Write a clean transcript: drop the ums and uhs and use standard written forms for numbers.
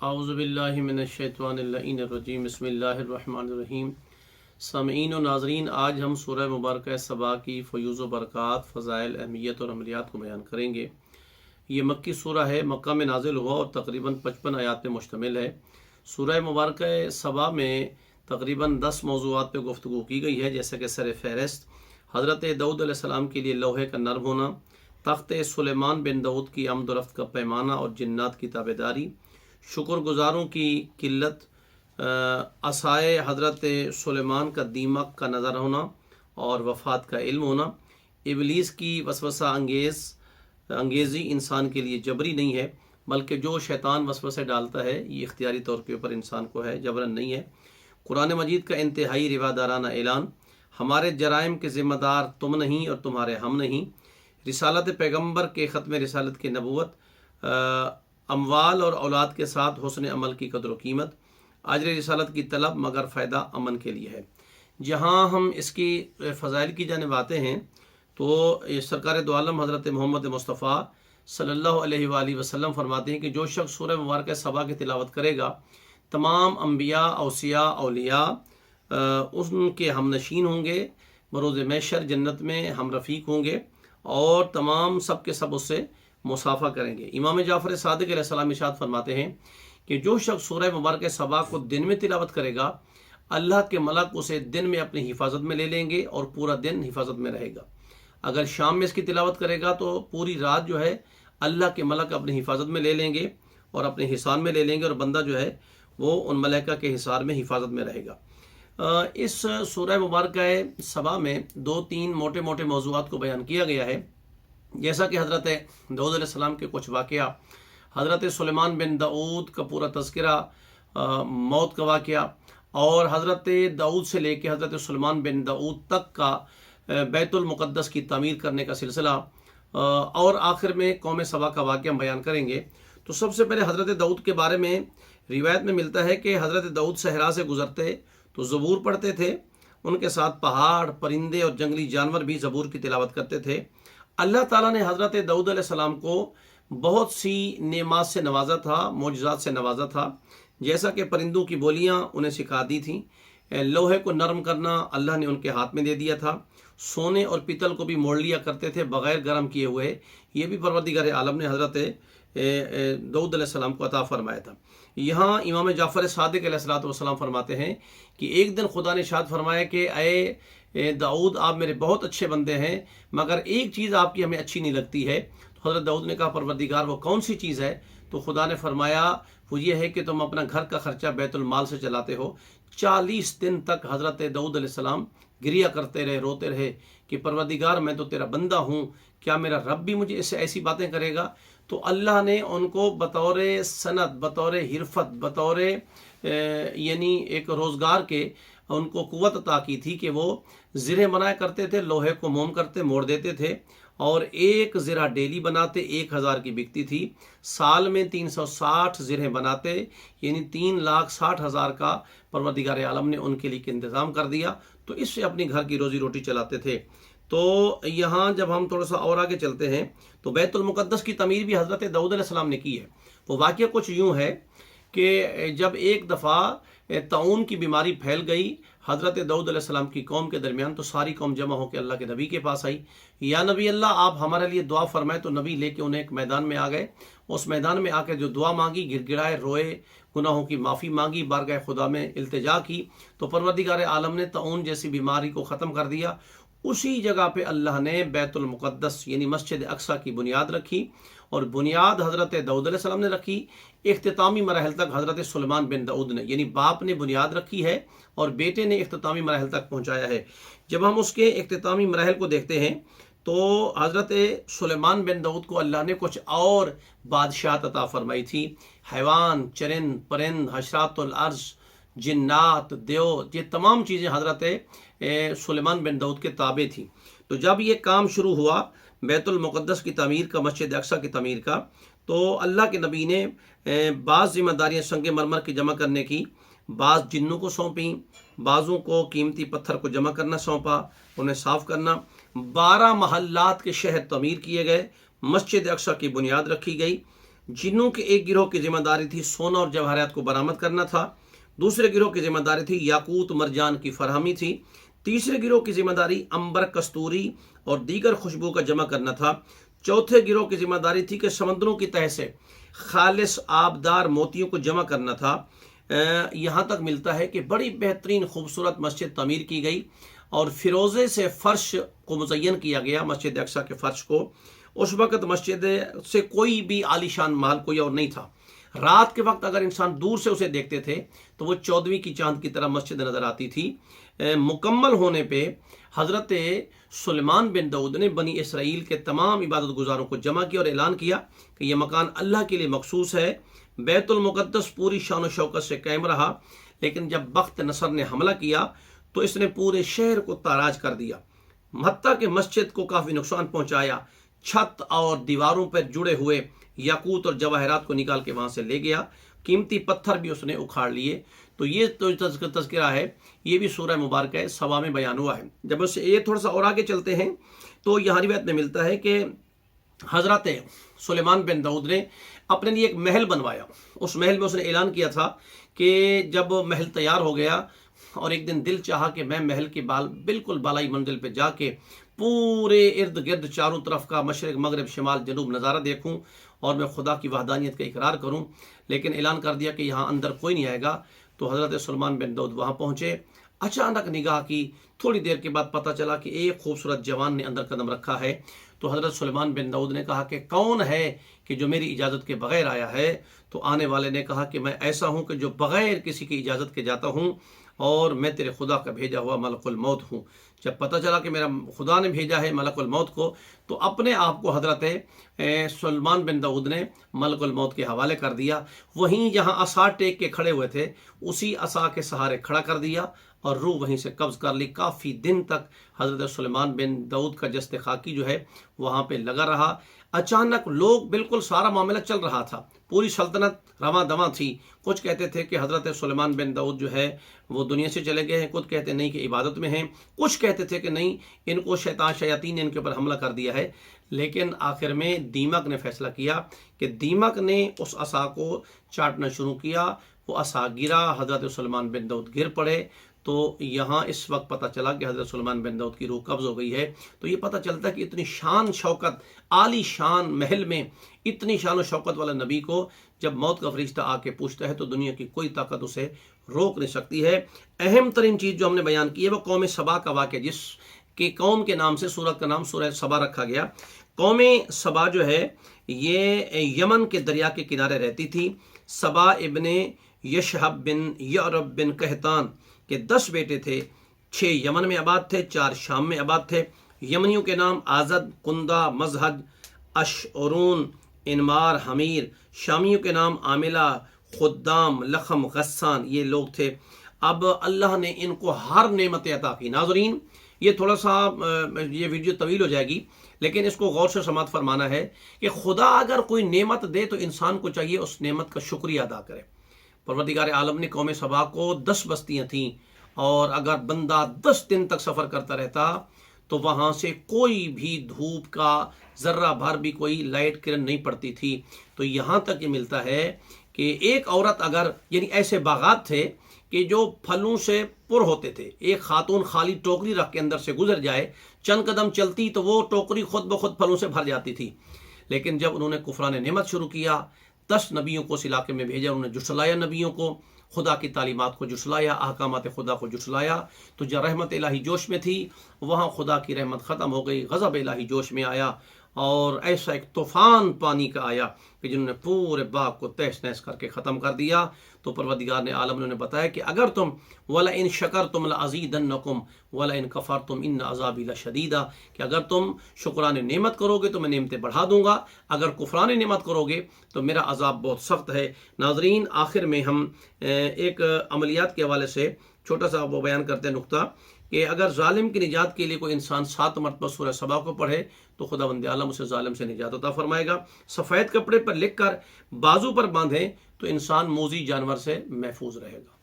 اعوذ باللہ من الشیطان اللعین الرجیم بسم اللہ الرحمن الرحیم۔ سامعین و ناظرین، آج ہم سورہ مبارکہ سبا کی فیوز و برکات، فضائل، اہمیت اور عملیات کو بیان کریں گے۔ یہ مکی سورہ ہے، مکہ میں نازل ہوا اور تقریباً 55 آیات پہ مشتمل ہے۔ سورہ مبارکہ سبا میں تقریباً 10 موضوعات پہ گفتگو کی گئی ہے، جیسے کہ سر فہرست حضرت داؤد علیہ السلام کے لیے لوہے کا نرم ہونا، تخت سلیمان بن داؤد کی آمد و رفت کا پیمانہ اور جنات کی تابعداری، شکر گزاروں کی قلت، عصائے حضرت سلیمان کا دیمک کا نظر ہونا اور وفات کا علم ہونا، ابلیس کی وسوسہ انگیزی انسان کے لیے جبری نہیں ہے، بلکہ جو شیطان وسوسے ڈالتا ہے یہ اختیاری طور کے اوپر انسان کو ہے، جبرن نہیں ہے۔ قرآن مجید کا انتہائی روادارانہ اعلان، ہمارے جرائم کے ذمہ دار تم نہیں اور تمہارے ہم نہیں، رسالت پیغمبر کے ختم رسالت کی نبوت، اموال اور اولاد کے ساتھ حسن عمل کی قدر و قیمت، اجر رسالت کی طلب مگر فائدہ امن کے لیے ہے۔ جہاں ہم اس کی فضائل کی جانب آتے ہیں تو سرکار دو عالم حضرت محمد مصطفیٰ صلی اللہ علیہ وآلہ وسلم فرماتے ہیں کہ جو شخص سورہ مبارکہ سبا کی تلاوت کرے گا، تمام انبیاء، اوصیاء، اولیاء ان کے ہم نشین ہوں گے، بروز محشر جنت میں ہم رفیق ہوں گے اور تمام سب کے سب اس سے مصافحہ کریں گے۔ امام جعفر صادق علیہ السلام ارشاد فرماتے ہیں کہ جو شخص سورہ مبارکہ سبا کو دن میں تلاوت کرے گا، اللہ کے ملک اسے دن میں اپنی حفاظت میں لے لیں گے اور پورا دن حفاظت میں رہے گا۔ اگر شام میں اس کی تلاوت کرے گا تو پوری رات جو ہے اللہ کے ملک اپنی حفاظت میں لے لیں گے اور اپنے حصار میں لے لیں گے، اور بندہ جو ہے وہ ان ملائکہ کے حصار میں حفاظت میں رہے گا۔ اس سورہ مبارکہ سبا میں 2-3 موٹے موٹے موضوعات کو بیان کیا گیا ہے، جیسا کہ حضرت داؤد علیہ السلام کے کچھ واقعہ، حضرت سلیمان بن داؤد کا پورا تذکرہ، موت کا واقعہ، اور حضرت داؤد سے لے کے حضرت سلیمان بن داؤد تک کا بیت المقدس کی تعمیر کرنے کا سلسلہ، اور آخر میں قوم سبا کا واقعہ بیان کریں گے۔ تو سب سے پہلے حضرت داؤد کے بارے میں روایت میں ملتا ہے کہ حضرت داؤد صحرا سے گزرتے تو زبور پڑھتے تھے، ان کے ساتھ پہاڑ، پرندے اور جنگلی جانور بھی زبور کی تلاوت کرتے تھے۔ اللہ تعالیٰ نے حضرت داؤد علیہ السلام کو بہت سی نعمات سے نوازا تھا، معجزات سے نوازا تھا، جیسا کہ پرندوں کی بولیاں انہیں سکھا دی تھیں، لوہے کو نرم کرنا اللہ نے ان کے ہاتھ میں دے دیا تھا، سونے اور پیتل کو بھی موڑ لیا کرتے تھے بغیر گرم کیے ہوئے، یہ بھی پروردگار عالم نے حضرت داؤد علیہ السلام کو عطا فرمایا تھا۔ یہاں امام جعفر صادق علیہ السلام فرماتے ہیں کہ ایک دن خدا نے ارشاد فرمایا کہ اے داؤد، آپ میرے بہت اچھے بندے ہیں، مگر ایک چیز آپ کی ہمیں اچھی نہیں لگتی ہے۔ تو حضرت داؤد نے کہا پروردگار وہ کون سی چیز ہے؟ تو خدا نے فرمایا وہ یہ ہے کہ تم اپنا گھر کا خرچہ بیت المال سے چلاتے ہو۔ 40 دن تک حضرت داؤد علیہ السلام گریہ کرتے رہے، روتے رہے کہ پروردگار میں تو تیرا بندہ ہوں، کیا میرا رب بھی مجھے اس سے ایسی باتیں کرے گا؟ تو اللہ نے ان کو بطور صنعت، بطور حرفت، بطور یعنی ایک روزگار کے ان کو قوت عطا کی تھی کہ وہ زرہیں بنایا کرتے تھے، لوہے کو موم کرتے، موڑ دیتے تھے، اور ایک زرہ ڈیلی بناتے 1000 کی بکتی تھی، سال میں 360 زرہیں بناتے، یعنی 3,60,000 کا پروردگار عالم نے ان کے لیے انتظام کر دیا، تو اس سے اپنی گھر کی روزی روٹی چلاتے تھے۔ تو یہاں جب ہم تھوڑا سا اور آگے چلتے ہیں تو بیت المقدس کی تعمیر بھی حضرت داؤد علیہ السلام نے کی ہے۔ وہ واقعہ کچھ یوں ہے کہ جب ایک دفعہ طاعون کی بیماری پھیل گئی حضرت داؤد علیہ السلام کی قوم کے درمیان، تو ساری قوم جمع ہو کے اللہ کے نبی کے پاس آئی، یا نبی اللہ آپ ہمارے لیے دعا فرمائے۔ تو نبی لے کے انہیں ایک میدان میں آ گئے، اس میدان میں آ کے جو دعا مانگی، گڑ گڑائے، روئے، گناہوں کی معافی مانگی، بارگاہ خدا میں التجا کی، تو پروردگار عالم نے طاعون جیسی بیماری کو ختم کر دیا۔ اسی جگہ پہ اللہ نے بیت المقدس یعنی مسجد اقصی کی بنیاد رکھی، اور بنیاد حضرت داؤد علیہ السلام نے رکھی، اختتامی مراحل تک حضرت سلیمان بن داؤد نے یعنی باپ نے بنیاد رکھی ہے اور بیٹے نے اختتامی مراحل تک پہنچایا ہے۔ جب ہم اس کے اختتامی مراحل کو دیکھتے ہیں تو حضرت سلیمان بن داؤد کو اللہ نے کچھ اور بادشاہت عطا فرمائی تھی، حیوان، چرند، پرند، حشرات الارض، جنات، دیو، یہ تمام چیزیں حضرت سلیمان بن داؤد کے تابع تھیں۔ تو جب یہ کام شروع ہوا بیت المقدس کی تعمیر کا، مسجد اقصی کی تعمیر کا، تو اللہ کے نبی نے بعض ذمہ داریاں سنگ مرمر کی جمع کرنے کی بعض جنوں کو سونپیں، بعضوں کو قیمتی پتھر کو جمع کرنا سونپا، انہیں صاف کرنا۔ 12 محلات کے شہر تعمیر کیے گئے، مسجد اقصی کی بنیاد رکھی گئی، जिन्नों के एक गिरोह की जिम्मेदारी थी सोना और जवाहरात को बरामद करना था, दूसरे गिरोह की जिम्मेदारी थी याकूत मरजान की फरहमी थी, तीसरे गिरोह की जिम्मेदारी अंबर कस्तूरी और दीगर खुशबू का जमा करना था, चौथे गिरोह की जिम्मेदारी थी कि समंदरों की तह से खालिस आबदार मोतियों को जमा करना था। यहाँ तक मिलता है कि बड़ी बेहतरीन खूबसूरत मस्जिद तमीर की गई और फिरोज़े से फ़र्श को मुज़य्यन किया गया, मस्जिद अक्सा के फ़र्श को। उस वक़्त मस्जिद से कोई भी आलीशान महल कोई और नहीं था। रात के वक्त अगर इंसान दूर से उसे देखते थे तो वो 14वीं की चांद की तरह मस्जिद नज़र आती थी। मुकम्मल होने पे हज़रत सुलेमान बिन दाऊद ने बनी इसराइल के तमाम इबादत गुजारों को जमा किया और ऐलान किया कि यह मकान अल्लाह के लिए मखसूस है। बैतुल मुक़द्दस पूरी शान व शौकत से कायम रहा, लेकिन जब बख्त नसर ने हमला किया तो इसने पूरे शहर को ताराज कर दिया, हत्ता कि मस्जिद को काफ़ी नुकसान पहुँचाया। छत और दीवारों पर जुड़े हुए याकूत और जवाहरात को निकाल के वहाँ से ले गया, कीमती पत्थर भी उसने उखाड़ लिए। तो ये तो तज़किरा है, ये भी सूरह मुबारक है सबा में बयान हुआ है। जब उससे ये थोड़ा सा और आगे चलते हैं तो यहाँ रिवायत में मिलता है कि हज़रत सुलेमान बिन दाऊद ने अपने लिए एक महल बनवाया। उस महल में उसने ऐलान किया था कि जब महल तैयार हो गया और एक दिन दिल चाहा कि मैं महल के बिल्कुल बालाई मंजिल पे जाके पूरे इर्द गिर्द चारों तरफ का मशरक मगरब शिमाल जनूब नज़ारा देखूं और मैं खुदा की वहदानियत का इकरार करूं, लेकिन ऐलान कर दिया कि यहाँ अंदर कोई नहीं आएगा। तो हज़रत सुलेमान बिन दाऊद वहाँ पहुँचे, अचानक निगाह की, थोड़ी देर के बाद पता चला कि एक खूबसूरत जवान ने अंदर कदम रखा है। तो हज़रत सुलेमान बिन दाऊद ने कहा कि कौन है कि जो मेरी इजाज़त के बग़ैर आया है? तो आने वाले ने कहा कि मैं ऐसा हूँ कि जो बग़ैर किसी की इजाज़त के जाता हूँ और मैं तेरे खुदा का भेजा हुआ मलकुल मौत हूँ। जब पता चला कि मेरा खुदा ने भेजा है मलकुल मौत को, तो अपने आप को हज़रत सुलेमान बिन दाऊद ने मलकुल मौत के हवाले कर दिया। वहीं जहाँ असा टेक के खड़े हुए थे उसी असा के सहारे खड़ा कर दिया और रूह वहीं से कब्ज़ कर ली। काफ़ी दिन तक हज़रत सुलेमान बिन दाऊद का जस्ते खाकी जो है वहाँ पे लगा रहा। अचानक लोग, बिल्कुल सारा मामला चल रहा था, पूरी सल्तनत रवां दवां थी। कुछ कहते थे कि हज़रत सुलेमान बिन दाऊद जो है वो दुनिया से चले गए हैं, कुछ कहते नहीं कि इबादत में हैं, कुछ कहते थे कि नहीं इनको शयातीन ने इनके ऊपर हमला कर दिया है। लेकिन आखिर में दीमक ने फैसला किया कि दीमक ने उस असा को चाटना शुरू किया। वो असा गिरा, हज़रत सुलेमान बिन दाऊद गिर पड़े। तो यहाँ इस वक्त पता चला कि हज़रत सुलेमान बिन दाऊद की रूह कब्ज़ हो गई है। तो ये पता चलता है कि इतनी शान शौकत, आली शान महल में इतनी शान और शौकत वाला नबी को जब मौत का फरिश्ता आके पूछता है तो दुनिया की कोई ताकत उसे रोक नहीं सकती है। अहम तरीन चीज़ जो हमने बयान की है वो कौम सबा का वाक़या, जिस के कौम के नाम से सूरत का नाम सूरह सबा रखा गया। कौम सबा जो है ये यमन के दरिया के किनारे रहती थी। सबा इब्ने यशहब बिन यरब बिन कहतान के 10 बेटे थे। 6 यमन में आबाद थे, 4 शाम में आबाद थे। यमनियों के नाम आज़द, कुंदा, मजहद, अशरून, इनमार, हमीर। शामियों के नाम आमिला, खुद्दाम, लखम, गस्सान, ये लोग थे। अब अल्लाह ने इनको हर नेमत अता की। नाज़रीन, ये थोड़ा सा ये वीडियो तवील हो जाएगी, लेकिन इसको गौर से समात फरमाना है कि खुदा अगर कोई नेमत दे तो इंसान को चाहिए उस नेमत का शुक्रिया अदा करे। परवरदिगार आलम ने कौम सबा को 10 बस्तियां थीं और अगर बंदा 10 दिन तक सफ़र करता रहता तो वहाँ से कोई भी धूप का ज़र्रा भर भी कोई लाइट किरण नहीं पड़ती थी। तो यहाँ तक ये मिलता है कि एक औरत अगर, यानी ऐसे बागात थे कि जो फलों से पुर होते थे, एक खातून खाली टोकरी रख के अंदर से गुजर जाए, चंद कदम चलती तो वो टोकरी खुद ब खुद फलों से भर जाती थी। लेकिन जब उन्होंने कुफरान नेमत शुरू किया, 10 नबियों को उस इलाके में भेजा, उन्होंने जुटलाया नबियों को, खुदा की तालीमात को जुटलाया, अहकामात खुदा को जुटलाया। तो जहाँ रहमत इलाही जोश में थी वहाँ खुदा की रहमत ख़त्म हो गई, गज़ब इलाही जोश में आया और ऐसा एक तूफ़ान पानी का आया कि जिन्होंने पूरे बाग को तहस नहस करके ख़त्म कर दिया। तो परवरदिगार ने आलम ने बताया कि अगर तुम वला इन शकर तुम लअज़ीदन्नकुम वला इन कफ़र तुम इन अज़ाबी लशदीदा, कि अगर तुम शुक्रान नेमत करोगे तो मैं नेमतें बढ़ा दूंगा, अगर कुफरान नेमत करोगे तो मेरा अज़ाब बहुत सख्त है। नाज़रीन, आखिर में हम एक अमलियात के हवाले से छोटा सा वो बयान करते हैं नुक्ता कि अगर जालिम की निजात के लिए कोई इंसान 7 मरतबा सूरह सबा को पढ़े तो खुदावंद आलम उसे जालिम से निजात अता फरमाएगा। सफ़ेद कपड़े पर लिख कर बाजू पर बांधे तो इंसान मोजी जानवर से महफूज रहेगा।